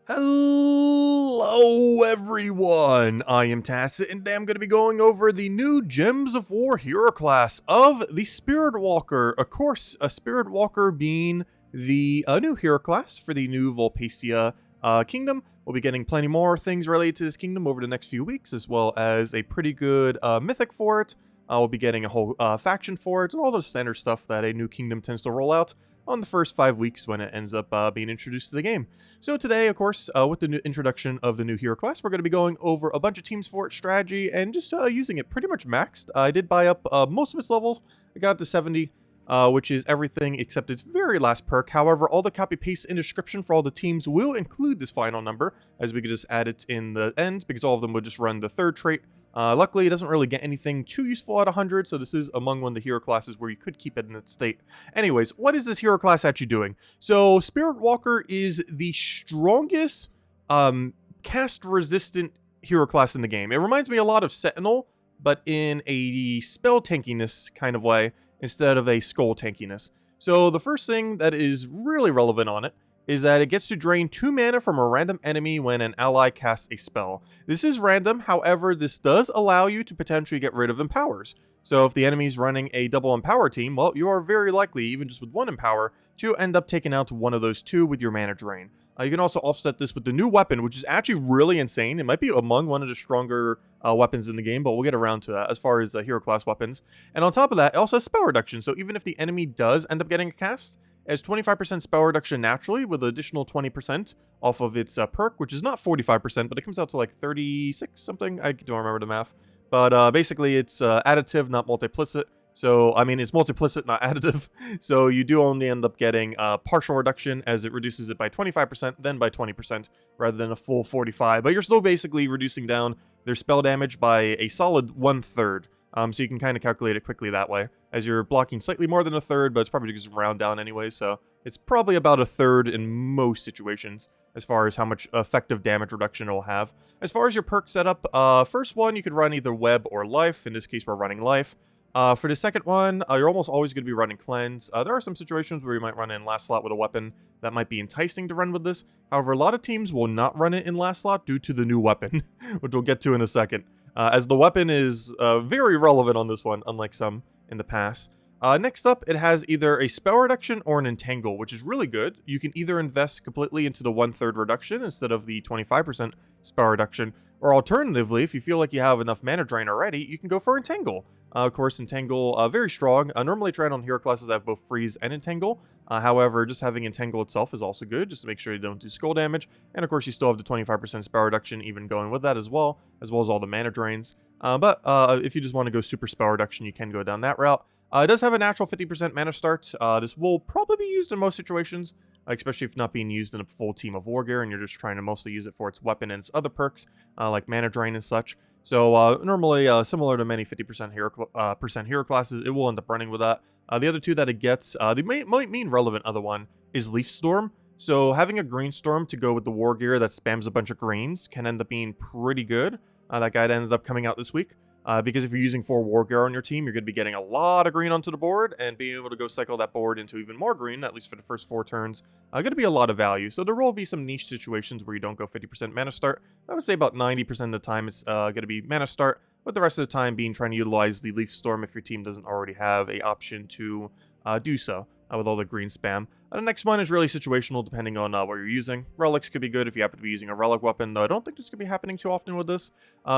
Hello everyone, I am Tacit and I'm going to be going over the new Gems of War hero class of the Spiritwalker. Of course, a Spiritwalker being the new hero class for the new Volpacia kingdom. We'll be getting plenty more things related to this kingdom over the next few weeks, as well as a pretty good mythic for it. We'll be getting a whole faction for it, and all the standard stuff that a new kingdom tends to roll out on the first 5 weeks when it ends up being introduced to the game. So today, of course, with the new introduction of the new hero class, we're going to be going over a bunch of teams for its strategy and just using it pretty much maxed. I did buy up most of its levels. I got to 70, which is everything except its very last perk. However, all the copy-paste in description for all the teams will include this final number, as we could just add it in the end, because all of them would just run the third trait. Luckily, it doesn't really get anything too useful at 100, so this is among one of the hero classes where you could keep it in its state. Anyways, what is this hero class actually doing? So, Spiritwalker is the strongest cast-resistant hero class in the game. It reminds me a lot of Sentinel, but in a spell tankiness kind of way, instead of a skull tankiness. So, the first thing that is really relevant on it is that it gets to drain 2 mana from a random enemy when an ally casts a spell. This is random, however, this does allow you to potentially get rid of empowers. So if the enemy's running a double empower team, well, you are very likely, even just with 1 empower, to end up taking out one of those 2 with your mana drain. You can also offset this with the new weapon, which is actually really insane. It might be among one of the stronger weapons in the game, but we'll get around to that as far as hero class weapons. And on top of that, it also has spell reduction, so even if the enemy does end up getting a cast, as 25% spell reduction naturally with an additional 20% off of its perk, which is not 45%, but it comes out to like 36 something. I don't remember the math. But basically, it's additive, not multiplicit. So, I mean, it's multiplicit, not additive. So you do only end up getting partial reduction as it reduces it by 25%, then by 20%, rather than a full 45. But you're still basically reducing down their spell damage by a solid 1/3. So you can kind of calculate it quickly that way, as you're blocking slightly more than 1/3, but it's probably just round down anyway, so it's probably about 1/3 in most situations, as far as how much effective damage reduction it will have. As far as your perk setup, first one, you could run either Web or Life. In this case, we're running Life. For the second one, you're almost always going to be running Cleanse. There are some situations where you might run in last slot with a weapon that might be enticing to run with this. However, a lot of teams will not run it in last slot due to the new weapon, which we'll get to in a second. As the weapon is very relevant on this one, unlike some in the past. Next up, it has either a spell reduction or an entangle, which is really good. You can either invest completely into the 1/3 reduction instead of the 25% spell reduction, or alternatively, if you feel like you have enough mana drain already, you can go for entangle. Of course, entangle, very strong. Normally tried on hero classes that have both freeze and entangle. However, just having entangle itself is also good, just to make sure you don't do skull damage. And of course, you still have the 25% spell reduction even going with that as well as all the mana drains. But if you just want to go super spell reduction, you can go down that route. It does have a natural 50% mana start. This will probably be used in most situations, especially if not being used in a full team of Wargare and you're just trying to mostly use it for its weapon and its other perks, like mana drain and such. So normally, similar to many 50% hero classes, it will end up running with that. The other two that it gets, the main relevant other one is Leaf Storm. So having a Green Storm to go with the Wargear that spams a bunch of greens can end up being pretty good. That guide ended up coming out this week. Because if you're using 4 Wargare on your team, you're going to be getting a lot of green onto the board, and being able to go cycle that board into even more green, at least for the first 4 turns, going to be a lot of value. So there will be some niche situations where you don't go 50% mana start. I would say about 90% of the time it's going to be mana start, with the rest of the time being trying to utilize the Leaf Storm if your team doesn't already have a option to do so. With all the green spam. The next one is really situational depending on what you're using. Relics could be good if you happen to be using a relic weapon, though I don't think this could be happening too often with this.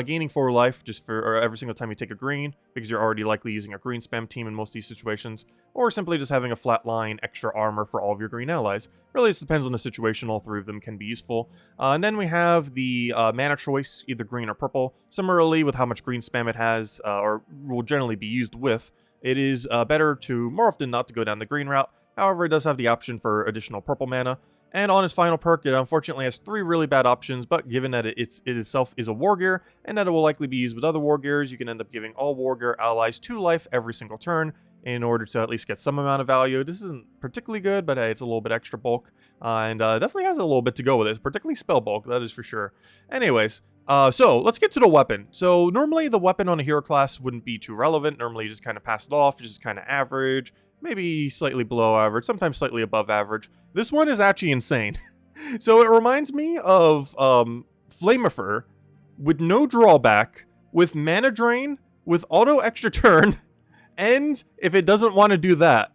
Gaining 4 life just for every single time you take a green, because you're already likely using a green spam team in most of these situations, or simply just having a flat line extra armor for all of your green allies. Really, it depends on the situation. All 3 of them can be useful. And then we have the mana choice, either green or purple. Similarly, with how much green spam it has, or will generally be used with, it is better to, more often not, to go down the green route. However, it does have the option for additional purple mana. And on its final perk, it unfortunately has 3 really bad options, but given that it itself is a Wargear, and that it will likely be used with other Wargears, you can end up giving all Wargear allies 2 life every single turn in order to at least get some amount of value. This isn't particularly good, but hey, it's a little bit extra bulk, and definitely has a little bit to go with it, particularly spell bulk, that is for sure. Anyways, so let's get to the weapon. So normally the weapon on a hero class wouldn't be too relevant. Normally you just kind of pass it off, just kind of average, maybe slightly below average, sometimes slightly above average. This one is actually insane. So it reminds me of Flamefer with no drawback, with mana drain, with auto extra turn, and if it doesn't want to do that,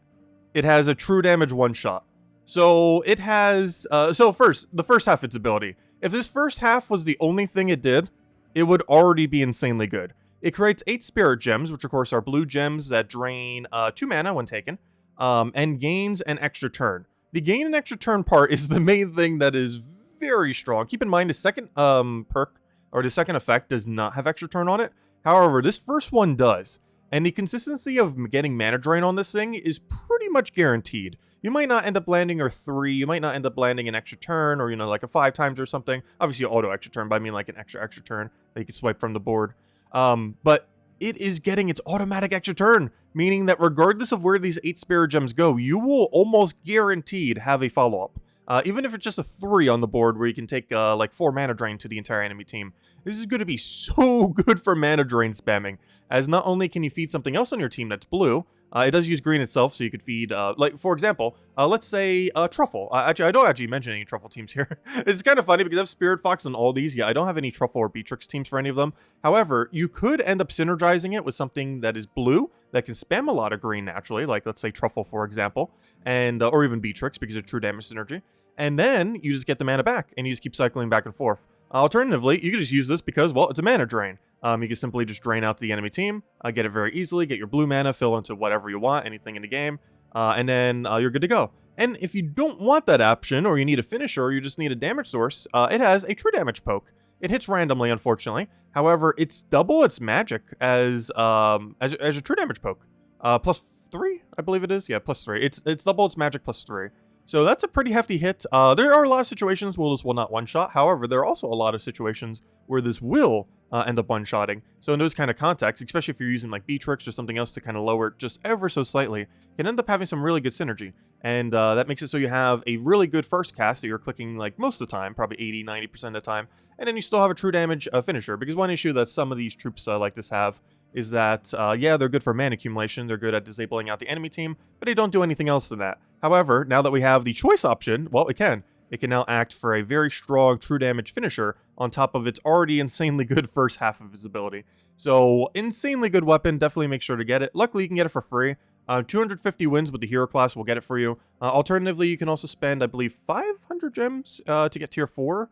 it has a true damage one shot. So it has, the first half of its ability. If this first half was the only thing it did, it would already be insanely good. It creates 8 Spirit Gems, which of course are blue gems that drain 2 mana when taken, and gains an extra turn. The gain an extra turn part is the main thing that is very strong. Keep in mind the second perk, or the second effect, does not have extra turn on it. However, this first one does. And the consistency of getting mana drain on this thing is pretty much guaranteed. You might not end up landing a 3, you might not end up landing an extra turn, or, like a 5 times or something. Obviously, auto extra turn, but I mean like an extra turn that you can swipe from the board. But it is getting its automatic extra turn, meaning that regardless of where these 8 Spirit Gems go, you will almost guaranteed have a follow-up. Even if it's just a 3 on the board where you can take like 4 mana drain to the entire enemy team. This is going to be so good for mana drain spamming, as not only can you feed something else on your team that's blue, it does use green itself, so you could feed, like, for example, let's say Truffle. Actually, I don't actually mention any Truffle teams here. It's kind of funny because I have Spirit Fox on all these. Yeah, I don't have any Truffle or Beatrix teams for any of them. However, you could end up synergizing it with something that is blue that can spam a lot of green naturally, like let's say Truffle, for example, and or even Beatrix because of true damage synergy. And then you just get the mana back, and you just keep cycling back and forth. Alternatively, you can just use this because, well, it's a mana drain. You can simply just drain out the enemy team, get it very easily, get your blue mana, fill into whatever you want, anything in the game, and then you're good to go. And if you don't want that option, or you need a finisher, or you just need a damage source, it has a true damage poke. It hits randomly, unfortunately. However, it's double its magic as a true damage poke. +3, I believe it is. Yeah, +3. It's double its magic +3. So that's a pretty hefty hit. There are a lot of situations where this will not one-shot. However, there are also a lot of situations where this will end up one-shotting. So in those kind of contexts, especially if you're using like Beatrix or something else to kind of lower it just ever so slightly, can end up having some really good synergy. And that makes it so you have a really good first cast that you're clicking like most of the time, probably 80-90% of the time. And then you still have a true damage finisher. Because one issue that some of these troops like this have is that, yeah, they're good for mana accumulation, they're good at disabling out the enemy team, but they don't do anything else than that. However, now that we have the choice option, well, it can now act for a very strong true damage finisher on top of its already insanely good first half of its ability. So, insanely good weapon, definitely make sure to get it. Luckily, you can get it for free. 250 wins with the hero class will get it for you. Alternatively, you can also spend, I believe, 500 gems to get tier 4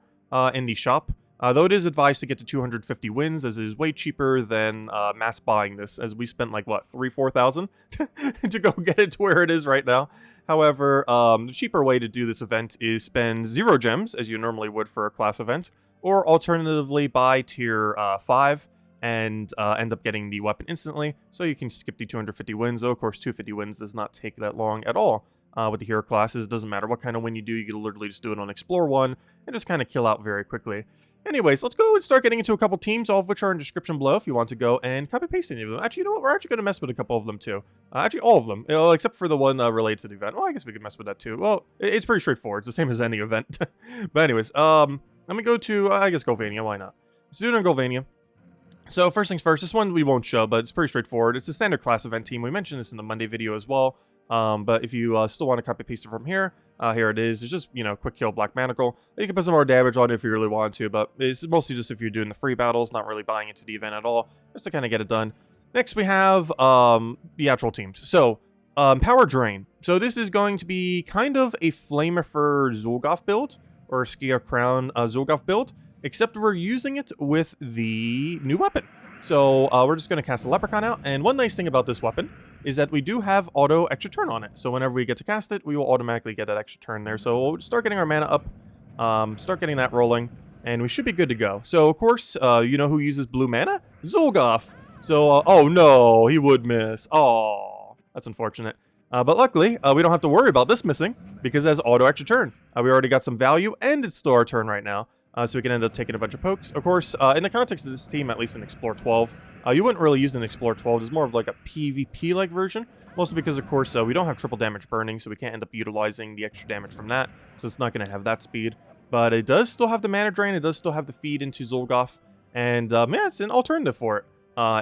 in the shop. Though it is advised to get to 250 wins, as it is way cheaper than mass buying this, as we spent like, what, 3,000-4,000 to go get it to where it is right now. However, the cheaper way to do this event is spend 0 gems, as you normally would for a class event, or alternatively buy tier 5 and end up getting the weapon instantly, so you can skip the 250 wins. Though, of course, 250 wins does not take that long at all. With the hero classes, it doesn't matter what kind of win you do, you can literally just do it on Explore 1 and just kind of kill out very quickly. Anyways, let's go and start getting into a couple teams, all of which are in the description below if you want to go and copy-paste any of them. Actually, you know what? We're actually going to mess with a couple of them, too. Actually, all of them, except for the one related to the event. Well, I guess we could mess with that, too. Well, it's pretty straightforward. It's the same as any event. But anyways, let me go to, I guess, Golvania. Why not? Let's do it on Golvania. So, first things first, this one we won't show, but it's pretty straightforward. It's a standard class event team. We mentioned this in the Monday video as well. But if you still want to copy-paste it from here, here it is. It's just, quick kill Black Manacle. You can put some more damage on it if you really want to, but it's mostly just if you're doing the free battles, not really buying into the event at all, just to kind of get it done. Next, we have the actual teams. So, Power Drain. So this is going to be kind of a Flamefer Zul'Goth build, or Skia Crown Zul'Goth build, except we're using it with the new weapon. So we're just going to cast a Leprechaun out, and one nice thing about this weapon is that we do have auto extra turn on it. So whenever we get to cast it, we will automatically get that extra turn there. So we'll start getting our mana up, start getting that rolling, and we should be good to go. So, of course, you know who uses blue mana? Zul'Goth. So, oh no, he would miss. Oh, that's unfortunate. But luckily, we don't have to worry about this missing, because it has auto extra turn. We already got some value, and it's still our turn right now. So we can end up taking a bunch of pokes. Of course, in the context of this team, at least in Explore 12, you wouldn't really use an Explore 12. It's more of like a PvP-like version. Mostly because, of course, we don't have triple damage burning, so we can't end up utilizing the extra damage from that. So it's not going to have that speed. But it does still have the mana drain. It does still have the feed into Zul'Goth. And, yeah, it's an alternative for it.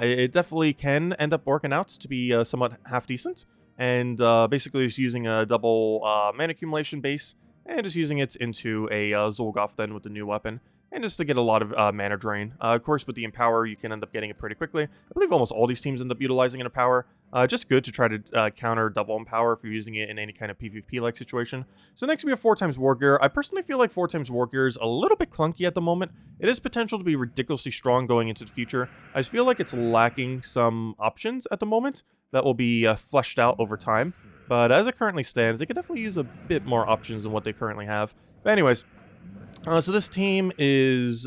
It definitely can end up working out to be somewhat half-decent. And basically, it's using a double mana accumulation base and just using it into a Zolgoth then with the new weapon, and just to get a lot of mana drain. Of course, with the Empower, you can end up getting it pretty quickly. I believe almost all these teams end up utilizing an Empower. Just good to try to counter double Empower if you're using it in any kind of PvP-like situation. So next we have 4x Wargare. I personally feel like 4x Wargare is a little bit clunky at the moment. It has potential to be ridiculously strong going into the future. I just feel like it's lacking some options at the moment that will be fleshed out over time. But as it currently stands, they could definitely use a bit more options than what they currently have. But anyways, so this team is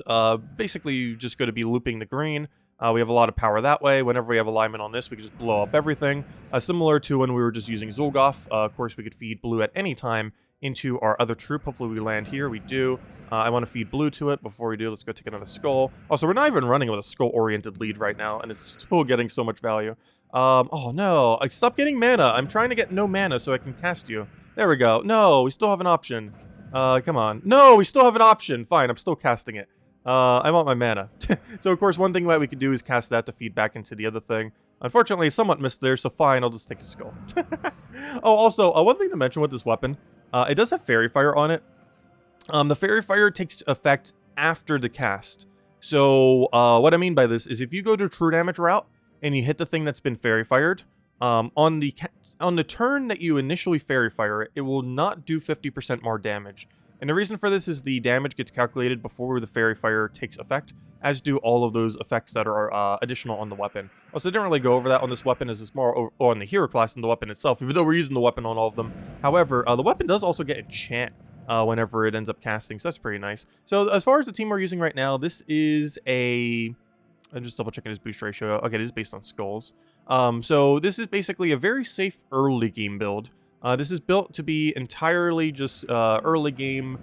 basically just going to be looping the green. We have a lot of power that way. Whenever we have alignment on this, we can just blow up everything. Similar to when we were just using Zolgoth. Of course, we could feed blue at any time into our other troop. Hopefully we land here. We do. I want to feed blue to it. Before we do, let's go take another skull. Also, we're not even running with a skull-oriented lead right now, and it's still getting so much value. Oh no, stop getting mana. I'm trying to get no mana so I can cast you. There we go. No, we still have an option. Come on. No, we still have an option. Fine, I'm still casting it. I want my mana. So, of course, one thing that we could do is cast that to feed back into the other thing. Unfortunately, somewhat missed there, so fine, I'll just take the skull. Oh, also, one thing to mention with this weapon, it does have Fairy Fire on it. The Fairy Fire takes effect after the cast. So, what I mean by this is if you go to true damage route and you hit the thing that's been Fairy Fired, on the turn that you initially Fairy Fire it, it will not do 50% more damage. And the reason for this is the damage gets calculated before the Fairy Fire takes effect, as do all of those effects that are additional on the weapon. Also, I didn't really go over that on this weapon, as it's more on the hero class than the weapon itself, even though we're using the weapon on all of them. However, the weapon does also get enchant whenever it ends up casting, so that's pretty nice. So as far as the team we're using right now, this is I'm just double checking his boost ratio. Okay, it is based on skulls. So this is basically a very safe early game build. This is built to be entirely just early game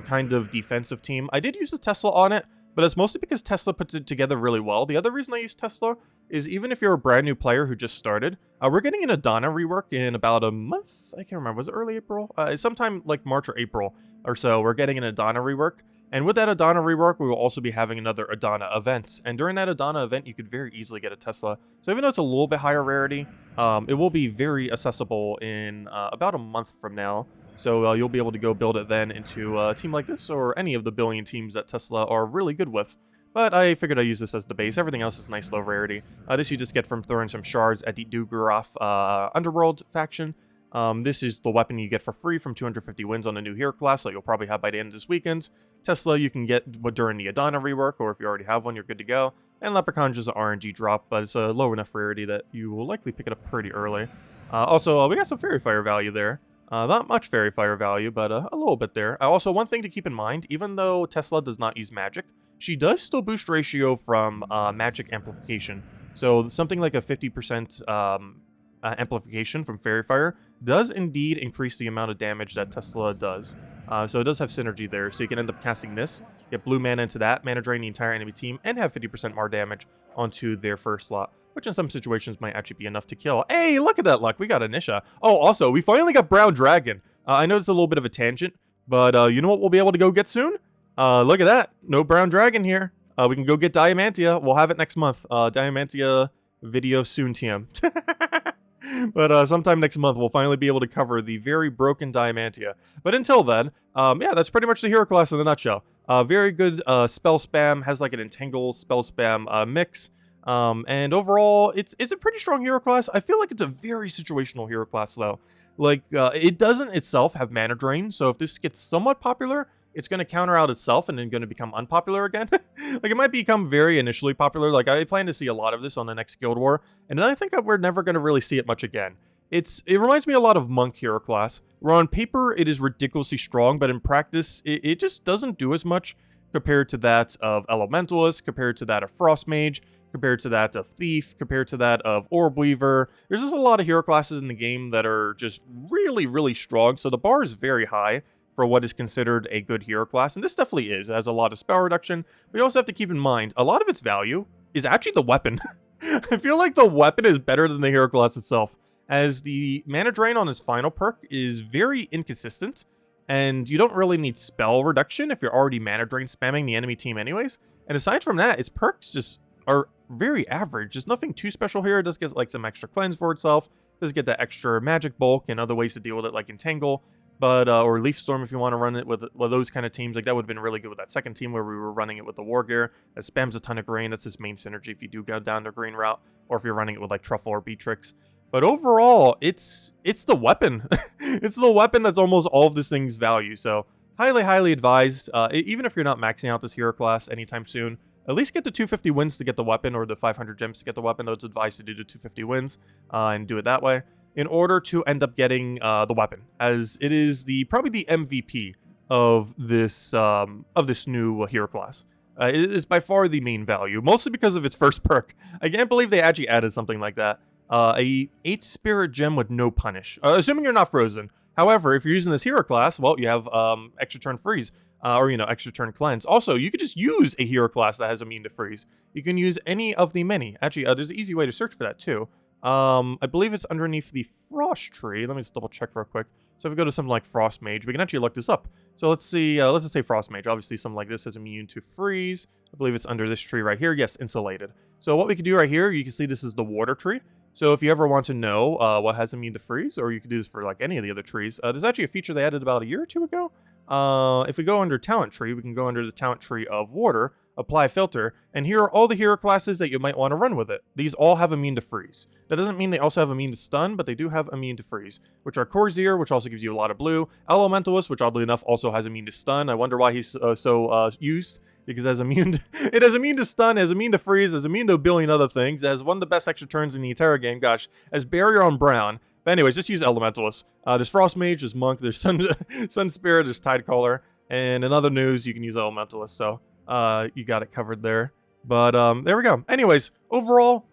kind of defensive team. I did use the Tesla on it, but it's mostly because Tesla puts it together really well. The other reason I use Tesla is even if you're a brand new player who just started, we're getting an Adana rework in about a month. I can't remember. Was it early April? Sometime like March or April or so, we're getting an Adana rework. And with that Adana rework, we will also be having another Adana event. And during that Adana event, you could very easily get a Tesla. So even though it's a little bit higher rarity, it will be very accessible in about a month from now. So you'll be able to go build it then into a team like this or any of the billion teams that Tesla are really good with. But I figured I'd use this as the base. Everything else is nice low rarity. This you just get from throwing some shards at the Dugaroth Underworld faction. This is the weapon you get for free from 250 wins on a new hero class that you'll probably have by the end of this weekend. Tesla you can get during the Adana rework, or if you already have one, you're good to go. And Leprechaun is just an RNG drop, but it's a low enough rarity that you will likely pick it up pretty early. Also, we got some Fairy Fire value there. Not much Fairy Fire value, but a little bit there. Also, one thing to keep in mind, even though Tesla does not use magic, she does still boost ratio from magic amplification. So something like a 50% amplification from Fairy Fire does indeed increase the amount of damage that Tesla does. So it does have synergy there. So you can end up casting this, get blue mana into that, mana drain the entire enemy team, and have 50% more damage onto their first slot, which in some situations might actually be enough to kill. Hey, look at that luck. We got a Nisha. Oh, also, we finally got Brown Dragon. I know it's a little bit of a tangent, but you know what we'll be able to go get soon? Look at that. No Brown Dragon here. We can go get Diamantia. We'll have it next month. Diamantia video soon, TM. But sometime next month, we'll finally be able to cover the very broken Diamantia. But until then, yeah, that's pretty much the hero class in a nutshell. Very good spell spam, has like an entangle spell spam mix. And overall, it's a pretty strong hero class. I feel like it's a very situational hero class, though. Like, it doesn't itself have mana drain, so if this gets somewhat popular, it's going to counter out itself and then going to become unpopular again. Like, it might become very initially popular. Like, I plan to see a lot of this on the next Guild War, and then I think we're never going to really see it much again. It reminds me a lot of Monk hero class, where on paper it is ridiculously strong, but in practice it just doesn't do as much compared to that of Elementalist, compared to that of Frost Mage, compared to that of Thief, compared to that of Orb Weaver. There's just a lot of hero classes in the game that are just really, really strong, so the bar is very high for what is considered a good hero class, and this definitely is. It has a lot of spell reduction, but you also have to keep in mind, a lot of its value is actually the weapon. I feel like the weapon is better than the hero class itself, as the mana drain on its final perk is very inconsistent, and you don't really need spell reduction if you're already mana drain spamming the enemy team anyways, and aside from that, its perks just are very average. There's nothing too special here. It does get like some extra cleanse for itself, it does get that extra magic bulk and other ways to deal with it like entangle. but or Leaf Storm if you want to run it with those kind of teams. Like that would have been really good with that second team where we were running it with the Wargare that spams a ton of green. That's his main synergy if you do go down the green route, or if you're running it with like Truffle or Beatrix. But overall, it's the weapon. It's the weapon that's almost all of this thing's value. So highly advised. Even if you're not maxing out this hero class anytime soon, at least get the 250 wins to get the weapon, or the 500 gems to get the weapon. It's advised to do the 250 wins and do it that way, in order to end up getting the weapon, as it is probably the MVP of this new hero class. It is by far the main value, mostly because of its first perk. I can't believe they actually added something like that. A 8 spirit gem with no punish, assuming you're not frozen. However, if you're using this hero class, well, you have extra turn freeze, or extra turn cleanse. Also, you could just use a hero class that has immune to freeze. You can use any of the many. Actually, there's an easy way to search for that too. I believe it's underneath the frost tree. Let me just double check real quick. So if we go to something like Frost Mage, we can actually look this up. So let's see, let's just say Frost Mage. Obviously something like this is immune to freeze. I believe it's under this tree right here. Yes, insulated. So what we could do right here, you can see this is the water tree. So if you ever want to know what has immune to freeze, or you could do this for like any of the other trees, there's actually a feature they added about a year or two ago. If we go under talent tree, we can go under the talent tree of water, apply filter, and here are all the hero classes that you might want to run with it. These all have immune to freeze. That doesn't mean they also have immune to stun, but they do have immune to freeze, which are Corsair, which also gives you a lot of blue, Elementalist, which oddly enough also has immune to stun. I wonder why he's so used, because it has immune to stun, it has immune to freeze, it has immune to a billion other things, it has one of the best extra turns in the entire game, gosh, as Barrier on Brown. But anyways, just use Elementalist. There's Frost Mage, there's Monk, there's Sun Spirit, there's Tidecaller, and in other news, you can use Elementalist, so you got it covered there. But there we go. Anyways, overall,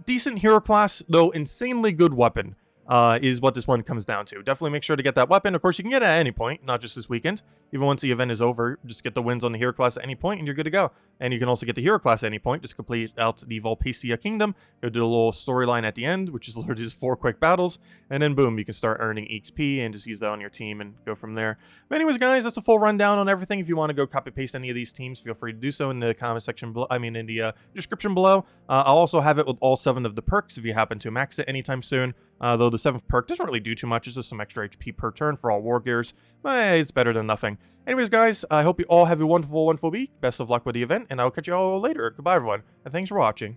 decent hero class, though insanely good weapon. Is what this one comes down to. Definitely make sure to get that weapon. Of course, you can get it at any point, not just this weekend. Even once the event is over, just get the wins on the hero class at any point, and you're good to go. And you can also get the hero class at any point. Just complete out the Volpacia Kingdom, go do a little storyline at the end, which is literally just 4 quick battles, and then boom, you can start earning XP and just use that on your team and go from there. But anyways, guys, that's a full rundown on everything. If you want to go copy paste any of these teams, feel free to do so in the comment section below. I mean, in the description below. I'll also have it with all 7 of the perks if you happen to max it anytime soon. Though the 7th perk doesn't really do too much. It's just some extra HP per turn for all Wargares. But it's better than nothing. Anyways, guys, I hope you all have a wonderful week. Best of luck with the event, and I'll catch you all later. Goodbye, everyone, and thanks for watching.